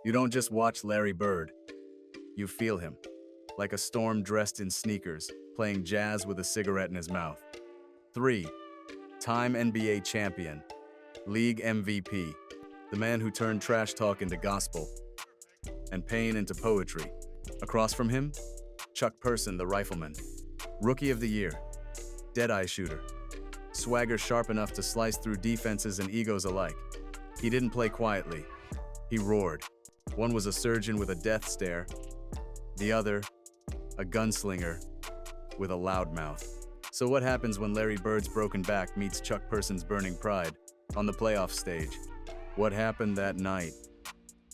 You don't just watch Larry Bird, you feel him, like a storm dressed in sneakers, playing jazz with a cigarette in his mouth. 3. Time NBA champion, league MVP, the man who turned trash talk into gospel and pain into poetry. Across from him, Chuck Person, the Rifleman, rookie of the year, dead-eye shooter, swagger sharp enough to slice through defenses and egos alike. He didn't play quietly, he roared. One was a surgeon with a death stare, the other, a gunslinger with a loud mouth. So what happens when Larry Bird's broken back meets Chuck Person's burning pride on the playoff stage? What happened that night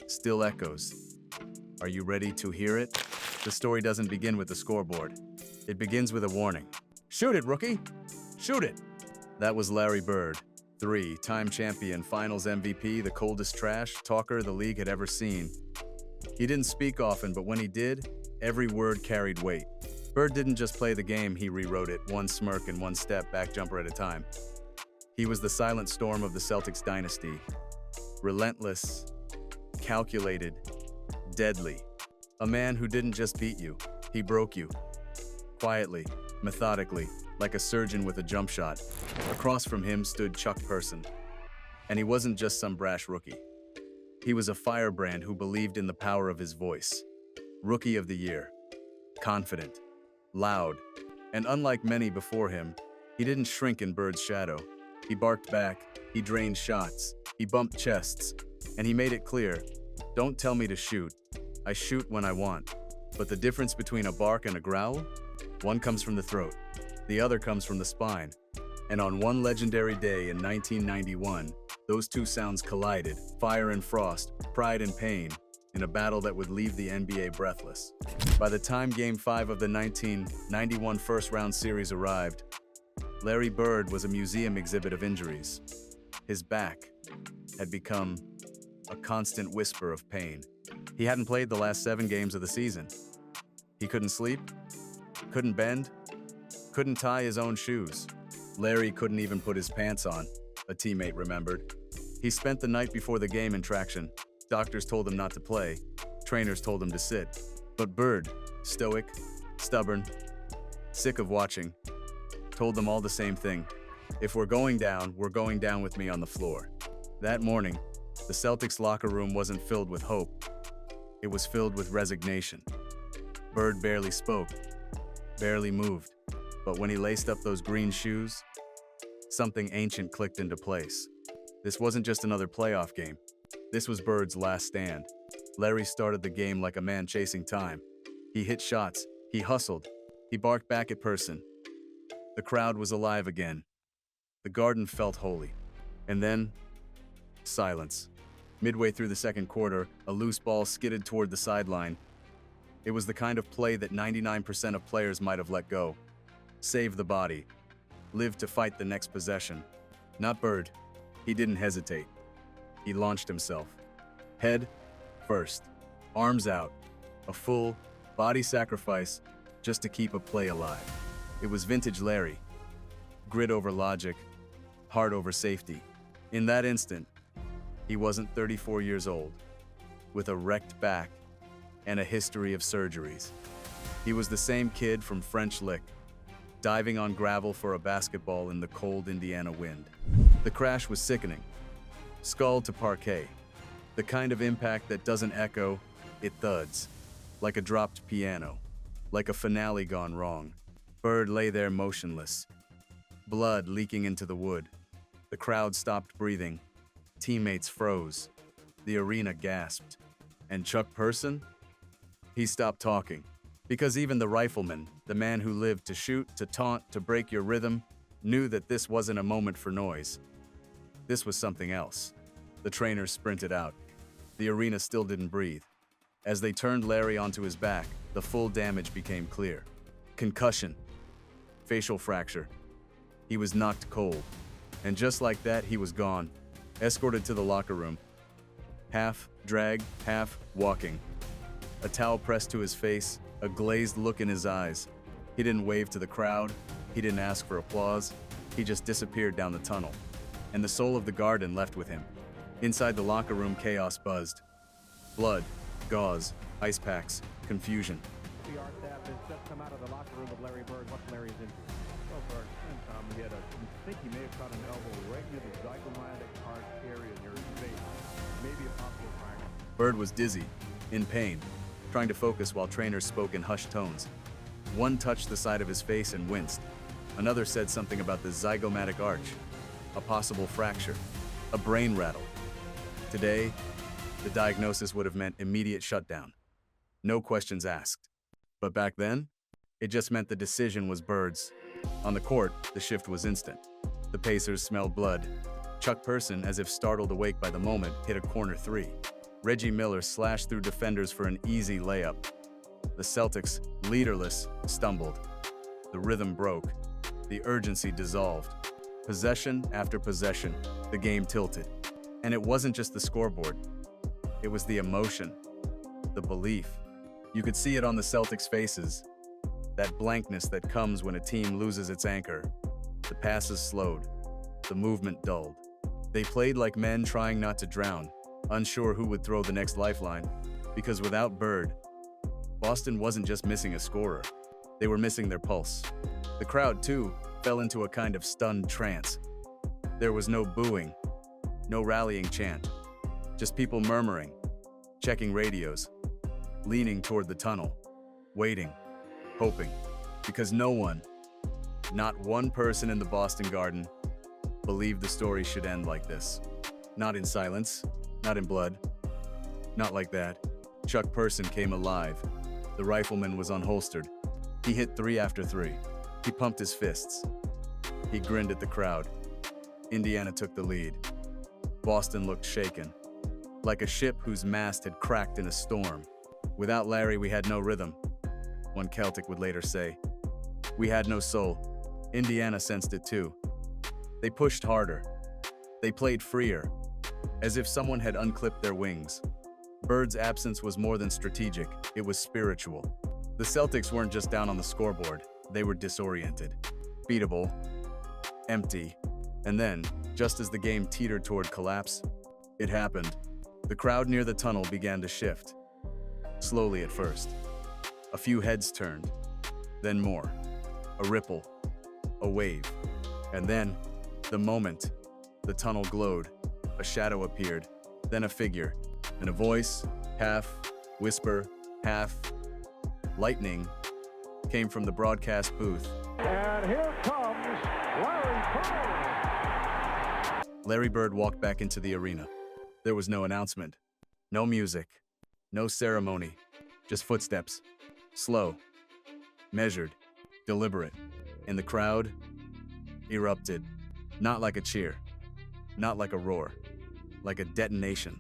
still echoes. Are you ready to hear it? The story doesn't begin with the scoreboard. It begins with a warning. Shoot it, rookie! Shoot it! That was Larry Bird, 3-time champion, finals MVP, the coldest trash talker the league had ever seen. He didn't speak often, but when he did, every word carried weight. Bird didn't just play the game, he rewrote it, one smirk and one step back jumper at a time. He was the silent storm of the Celtics dynasty. Relentless, calculated, deadly. A man who didn't just beat you, he broke you. Quietly, methodically, like a surgeon with a jump shot. Across from him stood Chuck Person. And he wasn't just some brash rookie. He was a firebrand who believed in the power of his voice. Rookie of the year. Confident, loud, and unlike many before him, he didn't shrink in Bird's shadow. He barked back, he drained shots, he bumped chests, and he made it clear, don't tell me to shoot. I shoot when I want. But the difference between a bark and a growl? One comes from the throat, the other comes from the spine. And on one legendary day in 1991, those two sounds collided, fire and frost, pride and pain, in a battle that would leave the NBA breathless. By the time Game 5 of the 1991 first-round series arrived, Larry Bird was a museum exhibit of injuries. His back had become a constant whisper of pain. He hadn't played the last 7 games of the season. He couldn't sleep, couldn't bend, couldn't tie his own shoes. Larry couldn't even put his pants on, a teammate remembered. He spent the night before the game in traction. Doctors told him not to play. Trainers told him to sit. But Bird, stoic, stubborn, sick of watching, told them all the same thing. If we're going down with me on the floor. That morning, the Celtics locker room wasn't filled with hope. It was filled with resignation. Bird barely spoke, barely moved. But when he laced up those green shoes, something ancient clicked into place. This wasn't just another playoff game. This was Bird's last stand. Larry started the game like a man chasing time. He hit shots, he hustled, he barked back at Person. The crowd was alive again. The garden felt holy. And then, silence. Midway through the second quarter, a loose ball skidded toward the sideline. It was the kind of play that 99% of players might have let go. Save the body. Live to fight the next possession. Not Bird. He didn't hesitate. He launched himself. Head first. Arms out. A full body sacrifice just to keep a play alive. It was vintage Larry. Grit over logic. Heart over safety. In that instant, he wasn't 34 years old, with a wrecked back and a history of surgeries. He was the same kid from French Lick, diving on gravel for a basketball in the cold Indiana wind. The crash was sickening. Skull to parquet. The kind of impact that doesn't echo, it thuds. Like a dropped piano. Like a finale gone wrong. Bird lay there motionless. Blood leaking into the wood. The crowd stopped breathing. Teammates froze. The arena gasped. And Chuck Person? He stopped talking. Because even the Rifleman, the man who lived to shoot, to taunt, to break your rhythm, knew that this wasn't a moment for noise. This was something else. The trainers sprinted out. The arena still didn't breathe. As they turned Larry onto his back, the full damage became clear. Concussion. Facial fracture. He was knocked cold. And just like that, he was gone. Escorted to the locker room. Half drag, half walking. A towel pressed to his face, a glazed look in his eyes. He didn't wave to the crowd. He didn't ask for applause. He just disappeared down the tunnel. And the soul of the garden left with him. Inside the locker room, chaos buzzed. Blood, gauze, ice packs, confusion. PR staff has just come out of the locker room with Larry Bird. What's Larry's in? Well, Bert, he had I think he may have caught an elbow right near the zygomatic arch area near his face. Maybe a possible fracture. Bird was dizzy, in pain, trying to focus while trainers spoke in hushed tones. One touched the side of his face and winced. Another said something about the zygomatic arch, a possible fracture, a brain rattle. Today, the diagnosis would have meant immediate shutdown. No questions asked. But back then, it just meant the decision was Bird's. On the court, the shift was instant. The Pacers smelled blood. Chuck Person, as if startled awake by the moment, hit a corner three. Reggie Miller slashed through defenders for an easy layup. The Celtics, leaderless, stumbled. The rhythm broke. The urgency dissolved. Possession after possession, the game tilted. And it wasn't just the scoreboard. It was the emotion, the belief. You could see it on the Celtics' faces. That blankness that comes when a team loses its anchor. The passes slowed. The movement dulled. They played like men trying not to drown, unsure who would throw the next lifeline. Because without Bird, Boston wasn't just missing a scorer. They were missing their pulse. The crowd, too, fell into a kind of stunned trance. There was no booing, no rallying chant. Just people murmuring, checking radios, leaning toward the tunnel, waiting, hoping, because no one, not one person in the Boston Garden, believed the story should end like this. Not in silence, not in blood, not like that. Chuck Person came alive. The Rifleman was unholstered. He hit three after three. He pumped his fists. He grinned at the crowd. Indiana took the lead. Boston looked shaken, like a ship whose mast had cracked in a storm. Without Larry, we had no rhythm, one Celtic would later say. We had no soul. Indiana sensed it too. They pushed harder. They played freer, as if someone had unclipped their wings. Bird's absence was more than strategic, it was spiritual. The Celtics weren't just down on the scoreboard, they were disoriented, beatable, empty. And then, just as the game teetered toward collapse, it happened. The crowd near the tunnel began to shift. Slowly at first. A few heads turned, then more. A ripple, a wave. And then, the moment, the tunnel glowed. A shadow appeared, then a figure, and a voice, half whisper, half lightning, came from the broadcast booth. And here comes Larry Bird. Larry Bird walked back into the arena. There was no announcement, no music, no ceremony, just footsteps, slow, measured, deliberate. And the crowd erupted, not like a cheer, not like a roar, like a detonation.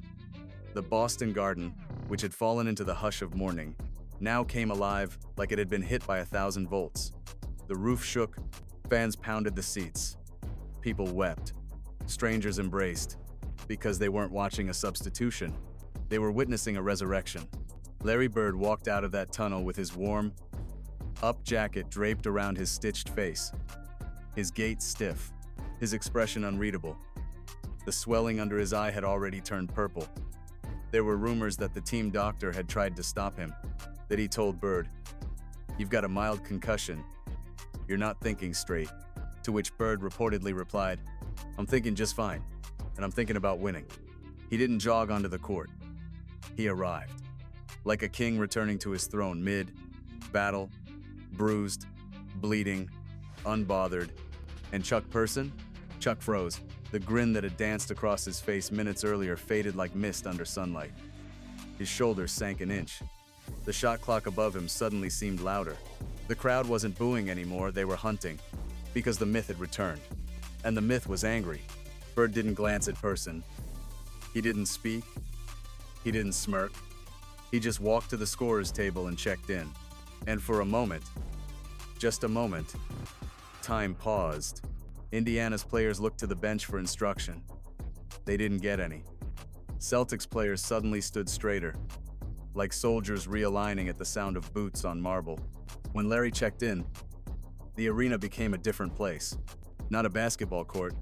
The Boston Garden, which had fallen into the hush of morning, now came alive like it had been hit by 1,000 volts. The roof shook, fans pounded the seats. People wept. Strangers embraced, because they weren't watching a substitution. They were witnessing a resurrection. Larry Bird walked out of that tunnel with his warm, up jacket draped around his stitched face. His gait stiff, his expression unreadable. The swelling under his eye had already turned purple. There were rumors that the team doctor had tried to stop him, that he told Bird, "You've got a mild concussion. You're not thinking straight." To which Bird reportedly replied, "I'm thinking just fine, and I'm thinking about winning." He didn't jog onto the court. He arrived, like a king returning to his throne mid-battle, bruised, bleeding, unbothered. And Chuck Person? Chuck froze. The grin that had danced across his face minutes earlier faded like mist under sunlight. His shoulders sank an inch. The shot clock above him suddenly seemed louder. The crowd wasn't booing anymore, they were hunting, because the myth had returned. And the myth was angry. Bird didn't glance at Person. He didn't speak. He didn't smirk. He just walked to the scorer's table and checked in. And for a moment, just a moment, time paused. Indiana's players looked to the bench for instruction. They didn't get any. Celtics players suddenly stood straighter, like soldiers realigning at the sound of boots on marble. When Larry checked in, the arena became a different place. Not a basketball court,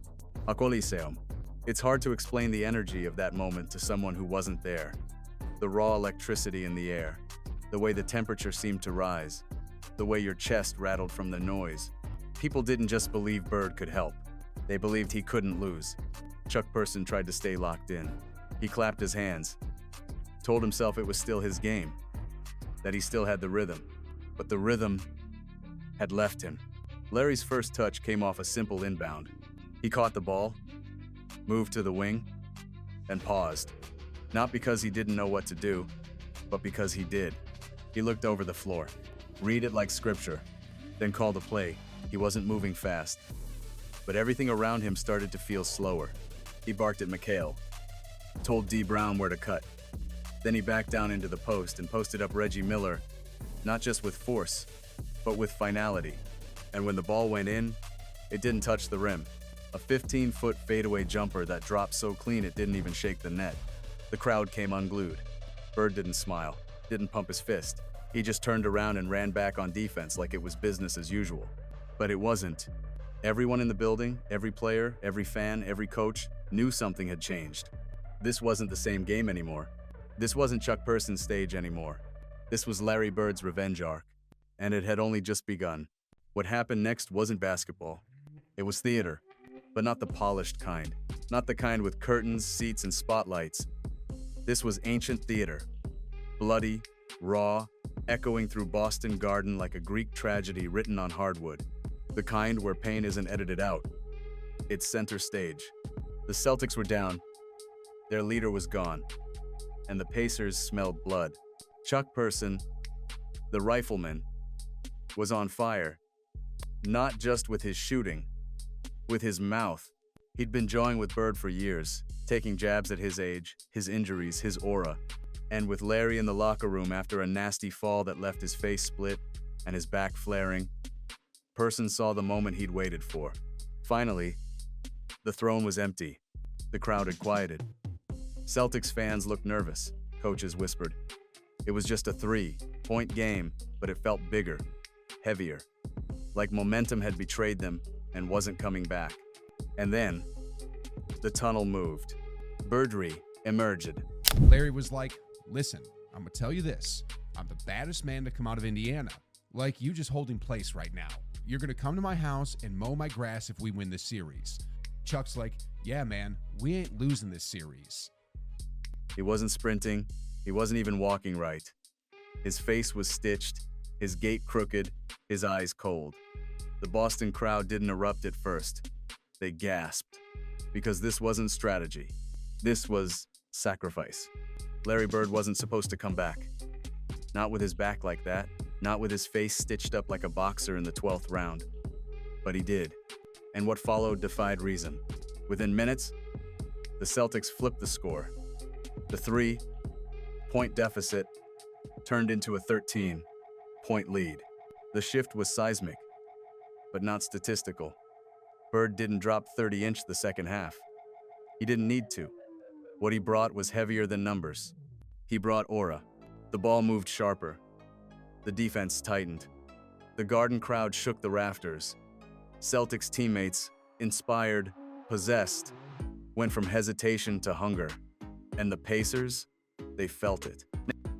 a coliseum. It's hard to explain the energy of that moment to someone who wasn't there. The raw electricity in the air, the way the temperature seemed to rise, the way your chest rattled from the noise. People didn't just believe Bird could help. They believed he couldn't lose. Chuck Person tried to stay locked in. He clapped his hands, told himself it was still his game, that he still had the rhythm. But the rhythm had left him. Larry's first touch came off a simple inbound. He caught the ball, moved to the wing, and paused. Not because he didn't know what to do, but because he did. He looked over the floor, read it like scripture, then called a play. He wasn't moving fast, but everything around him started to feel slower. He barked at McHale, told D. Brown where to cut. Then he backed down into the post and posted up Reggie Miller, not just with force, but with finality. And when the ball went in, it didn't touch the rim. A 15-foot fadeaway jumper that dropped so clean it didn't even shake the net. The crowd came unglued. Bird didn't smile, didn't pump his fist. He just turned around and ran back on defense like it was business as usual. But it wasn't. Everyone in the building, every player, every fan, every coach knew something had changed. This wasn't the same game anymore. This wasn't Chuck Person's stage anymore. This was Larry Bird's revenge arc, and it had only just begun. What happened next wasn't basketball. It was theater, but not the polished kind. Not the kind with curtains, seats, and spotlights. This was ancient theater. Bloody, raw, echoing through Boston Garden like a Greek tragedy written on hardwood. The kind where pain isn't edited out. It's center stage. The Celtics were down. Their leader was gone. And the Pacers smelled blood. Chuck Person, the Rifleman, was on fire. Not just with his shooting, with his mouth. He'd been jawing with Bird for years, taking jabs at his age, his injuries, his aura. And with Larry in the locker room after a nasty fall that left his face split and his back flaring, Person saw the moment he'd waited for. Finally, the throne was empty. The crowd had quieted. Celtics fans looked nervous. Coaches whispered. It was just a 3-point game, but it felt bigger, heavier, like momentum had betrayed them and wasn't coming back. And then, the tunnel moved. Birdry emerged. Larry was like, listen, I'm gonna tell you this. I'm the baddest man to come out of Indiana. Like you just holding place right now. You're gonna come to my house and mow my grass if we win this series. Chuck's like, yeah, man, we ain't losing this series. He wasn't sprinting. He wasn't even walking right. His face was stitched, his gait crooked, his eyes cold. The Boston crowd didn't erupt at first. They gasped. Because this wasn't strategy. This was sacrifice. Larry Bird wasn't supposed to come back. Not with his back like that. Not with his face stitched up like a boxer in the 12th round. But he did. And what followed defied reason. Within minutes, the Celtics flipped the score. The 3-point deficit turned into a 13-point lead. The shift was seismic, but not statistical. Bird didn't drop 30-inch the second half. He didn't need to. What he brought was heavier than numbers. He brought aura. The ball moved sharper. The defense tightened. The Garden crowd shook the rafters. Celtics teammates, inspired, possessed, went from hesitation to hunger. And the Pacers, they felt it.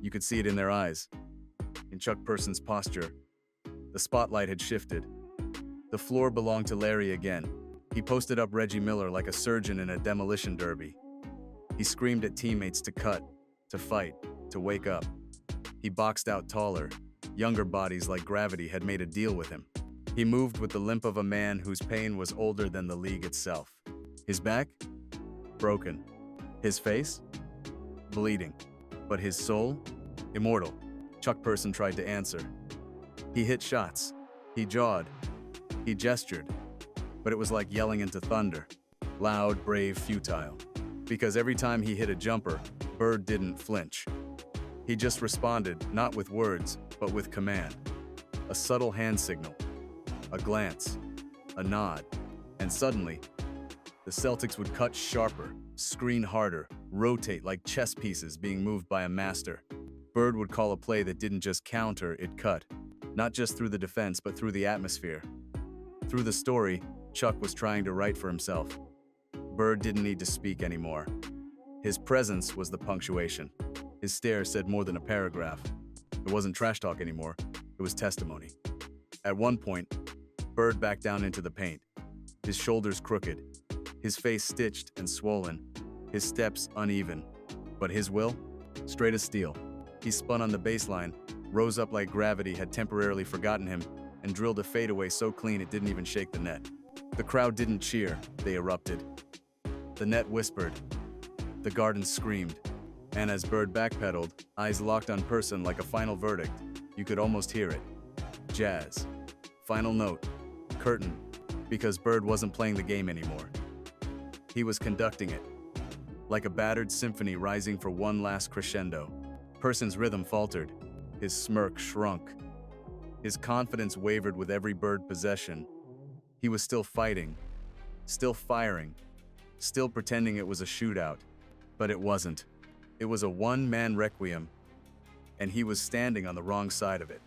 You could see it in their eyes. In Chuck Person's posture, the spotlight had shifted. The floor belonged to Larry again. He posted up Reggie Miller like a surgeon in a demolition derby. He screamed at teammates to cut, to fight, to wake up. He boxed out taller, younger bodies like gravity had made a deal with him. He moved with the limp of a man whose pain was older than the league itself. His back? Broken. His face? Bleeding. But his soul? Immortal. Chuck Person tried to answer. He hit shots. He jawed. He gestured. But it was like yelling into thunder. Loud, brave, futile. Because every time he hit a jumper, Bird didn't flinch. He just responded, not with words, but with command. A subtle hand signal. A glance. A nod. And suddenly, the Celtics would cut sharper, screen harder, rotate like chess pieces being moved by a master. Bird would call a play that didn't just counter, it cut. Not just through the defense, but through the atmosphere. Through the story Chuck was trying to write for himself. Bird didn't need to speak anymore. His presence was the punctuation. His stare said more than a paragraph. It wasn't trash talk anymore, it was testimony. At one point, Bird backed down into the paint, his shoulders crooked, his face stitched and swollen, his steps uneven. But his will? Straight as steel. He spun on the baseline, rose up like gravity had temporarily forgotten him, and drilled a fadeaway so clean it didn't even shake the net. The crowd didn't cheer, they erupted. The net whispered. The garden screamed. And as Bird backpedaled, eyes locked on Person like a final verdict, you could almost hear it. Jazz. Final note. Curtain. Because Bird wasn't playing the game anymore. He was conducting it. Like a battered symphony rising for one last crescendo. Person's rhythm faltered. His smirk shrunk. His confidence wavered with every Bird possession. He was still fighting, still firing, still pretending it was a shootout. But it wasn't. It was a one-man requiem, and he was standing on the wrong side of it.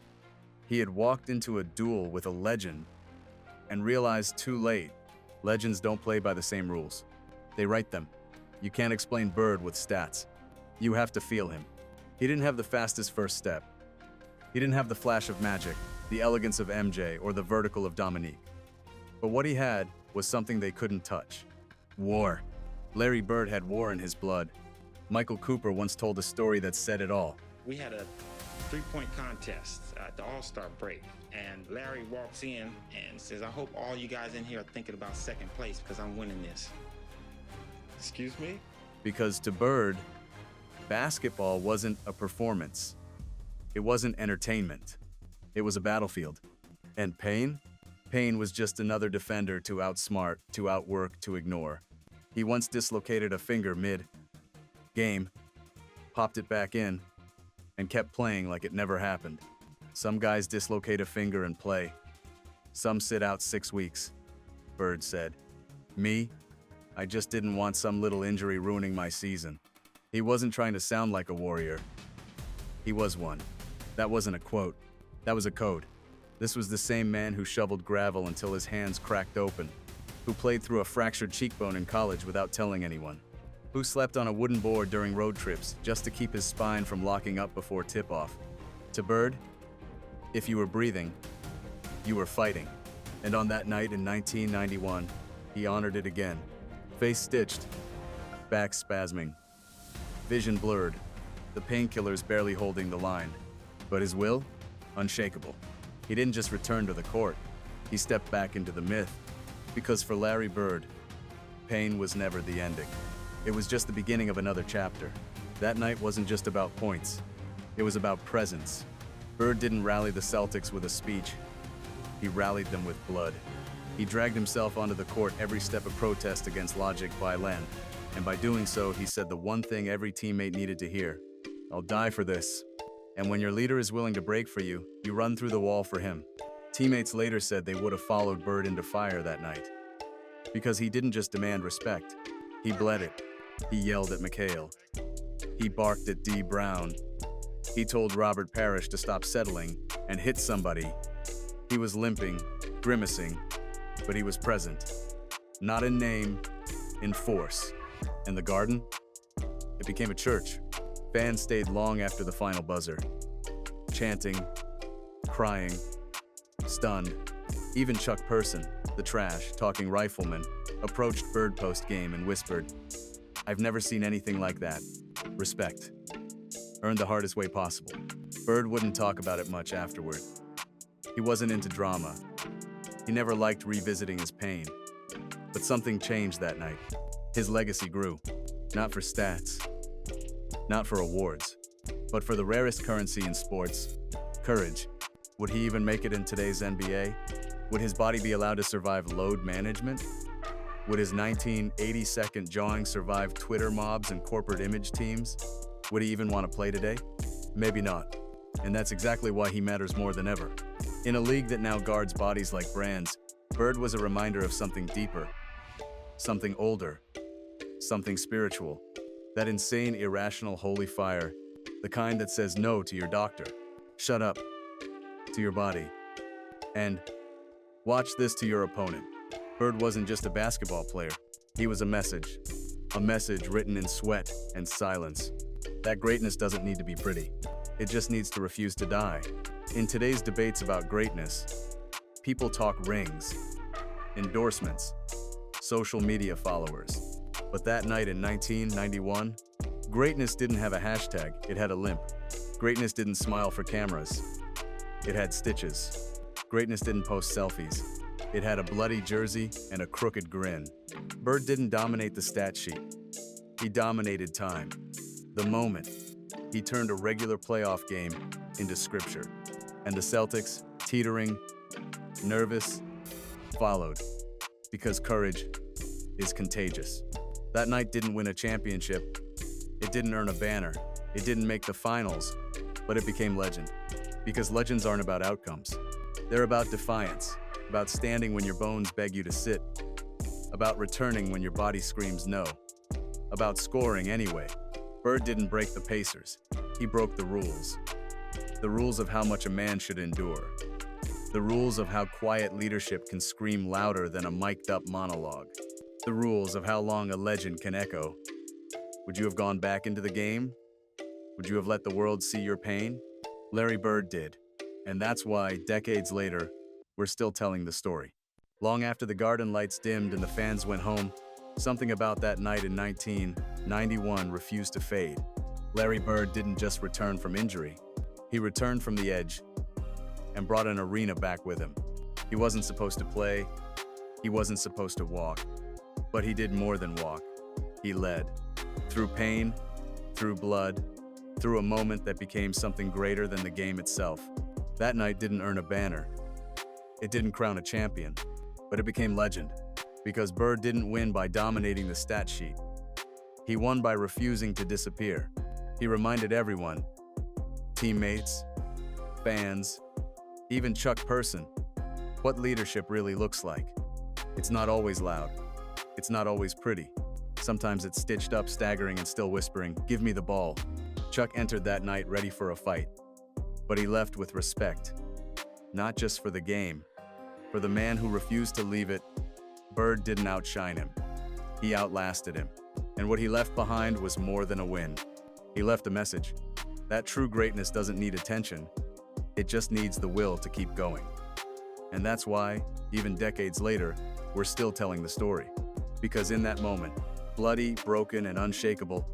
He had walked into a duel with a legend and realized too late, legends don't play by the same rules. They write them. You can't explain Bird with stats. You have to feel him. He didn't have the fastest first step. He didn't have the flash of magic, the elegance of MJ, or the vertical of Dominique. But what he had was something they couldn't touch. War. Larry Bird had war in his blood. Michael Cooper once told a story that said it all. We had a three-point contest at the All-Star break, and Larry walks in and says, I hope all you guys in here are thinking about second place because I'm winning this. Excuse me? Because to Bird, basketball wasn't a performance. It wasn't entertainment. It was a battlefield. And Payne? Payne was just another defender to outsmart, to outwork, to ignore. He once dislocated a finger mid-game, popped it back in, and kept playing like it never happened. Some guys dislocate a finger and play. Some sit out 6 weeks, Bird said. Me? I just didn't want some little injury ruining my season. He wasn't trying to sound like a warrior. He was one. That wasn't a quote. That was a code. This was the same man who shoveled gravel until his hands cracked open, who played through a fractured cheekbone in college without telling anyone, who slept on a wooden board during road trips just to keep his spine from locking up before tip-off. To Bird, if you were breathing, you were fighting. And on that night in 1991, he honored it again. Face stitched, back spasming, vision blurred, the painkillers barely holding the line. But his will? Unshakable. He didn't just return to the court, he stepped back into the myth. Because for Larry Bird, pain was never the ending. It was just the beginning of another chapter. That night wasn't just about points, it was about presence. Bird didn't rally the Celtics with a speech, he rallied them with blood. He dragged himself onto the court every step of protest against logic by land, and by doing so, he said the one thing every teammate needed to hear: I'll die for this. And when your leader is willing to break for you, you run through the wall for him. Teammates later said they would have followed Bird into fire that night. Because he didn't just demand respect, he bled it. He yelled at McHale. He barked at D. Brown. He told Robert Parrish to stop settling and hit somebody. He was limping, grimacing, but he was present. Not in name, in force. And the Garden? It became a church. Fans stayed long after the final buzzer, chanting, crying, stunned. Even Chuck Person, the trash, talking Rifleman, approached Bird post-game and whispered, I've never seen anything like that. Respect. Earned the hardest way possible. Bird wouldn't talk about it much afterward. He wasn't into drama. He never liked revisiting his pain. But something changed that night. His legacy grew. Not for stats. Not for awards. But for the rarest currency in sports, courage. Would he even make it in today's NBA? Would his body be allowed to survive load management? Would his 1982nd jawing survive Twitter mobs and corporate image teams? Would he even want to play today? Maybe not. And that's exactly why he matters more than ever. In a league that now guards bodies like brands, Bird was a reminder of something deeper, something older, something spiritual. That insane, irrational, holy fire, the kind that says no to your doctor, shut up to your body, and watch this to your opponent. Bird wasn't just a basketball player, he was a message written in sweat and silence. That greatness doesn't need to be pretty. It just needs to refuse to die. In today's debates about greatness, people talk rings, endorsements, social media followers. But that night in 1991, greatness didn't have a hashtag, it had a limp. Greatness didn't smile for cameras, it had stitches. Greatness didn't post selfies, it had a bloody jersey and a crooked grin. Bird didn't dominate the stat sheet, he dominated time. The moment, he turned a regular playoff game into scripture. And the Celtics, teetering, nervous, followed. Because courage is contagious. That night didn't win a championship. It didn't earn a banner. It didn't make the finals, but it became legend. Because legends aren't about outcomes. They're about defiance, about standing when your bones beg you to sit, about returning when your body screams no, about scoring anyway. Bird didn't break the Pacers. He broke the rules. The rules of how much a man should endure. The rules of how quiet leadership can scream louder than a mic'd-up monologue. The rules of how long a legend can echo. Would you have gone back into the game? Would you have let the world see your pain? Larry Bird did. And that's why, decades later, we're still telling the story. Long after the Garden lights dimmed and the fans went home, something about that night in 1991 refused to fade. Larry Bird didn't just return from injury. He returned from the edge and brought an arena back with him. He wasn't supposed to play. He wasn't supposed to walk. But he did more than walk. He led. Through pain, through blood, through a moment that became something greater than the game itself. That night didn't earn a banner. It didn't crown a champion, but it became legend. Because Bird didn't win by dominating the stat sheet. He won by refusing to disappear. He reminded everyone, teammates, fans, even Chuck Person, what leadership really looks like. It's not always loud. It's not always pretty. Sometimes it's stitched up, staggering, and still whispering, "Give me the ball." Chuck entered that night ready for a fight, but he left with respect. Not just for the game. For the man who refused to leave it, Bird didn't outshine him. He outlasted him. And what he left behind was more than a win. He left a message. That true greatness doesn't need attention. It just needs the will to keep going. And that's why, even decades later, we're still telling the story. Because in that moment, bloody, broken, and unshakable,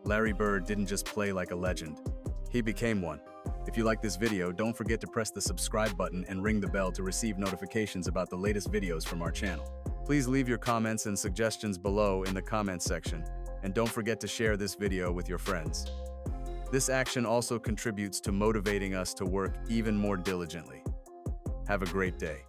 Larry Bird didn't just play like a legend. He became one. If you like this video, don't forget to press the subscribe button and ring the bell to receive notifications about the latest videos from our channel. Please leave your comments and suggestions below in the comments section, and don't forget to share this video with your friends. This action also contributes to motivating us to work even more diligently. Have a great day.